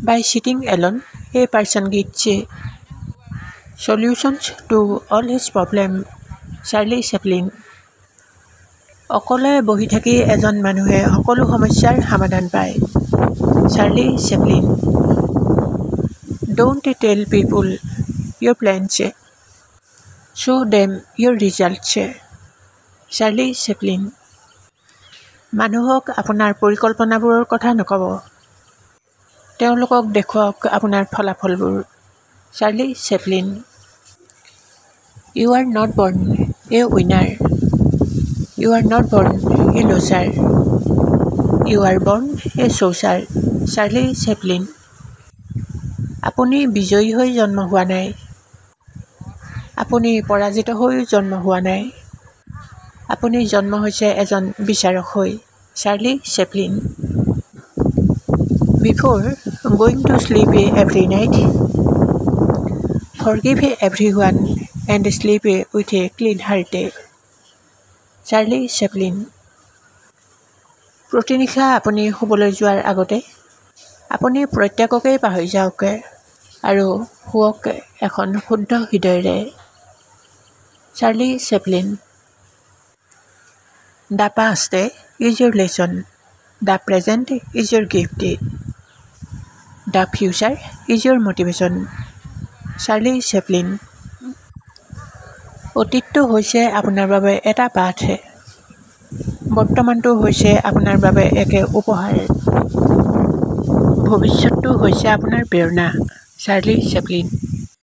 By sitting alone, a person gets solutions to all his problems. Charlie Chaplin. অকলে বহি থাকি এজন মানুহে সকলো সমস্যাৰ সমাধান পায়। Charlie Chaplin. Don't tell people your plans. Show them your results. Charlie Chaplin. মানুহক আপোনাৰ পৰিকল্পনাবোৰৰ কথা নক'ব, তেওঁলোকক দেখুৱাওক আপোনাৰ ফলাফলবোৰ। Charlie Chaplin. You are not born a winner. You are not born a loser. You are born a soldier. Charlie Chaplin. আপুনি বিজয়ী হৈ জন্ম হোৱা নাই, আপুনি পৰাজিত হৈও জন্ম হোৱা নাই, আপুনি জন্ম হৈছে এজন বিচাৰক হৈ। Charlie Chaplin. Before going to sleep every night, forgive everyone and sleep with a clean heart. Charlie Chaplin. প্ৰতিনিশা আপুনি শুবলৈ যোৱাৰ আগতে আপুনি প্ৰত্যেককেই পাহৰি যাওক আৰু শুৱক এখন শুদ্ধ হৃদয়েৰে। Charlie Chaplin. The past is your lesson. The present is your gift. The future is your motivation. Charlie Chaplin. অতীতটো হৈছে আপোনাৰ বাবে এটা পাঠ, বৰ্তমানটো হৈছে আপোনাৰ বাবে এক উপহাৰ, ভৱিষ্যতটো হৈছে আপোনাৰ প্ৰেৰণা। Charlie Chaplin.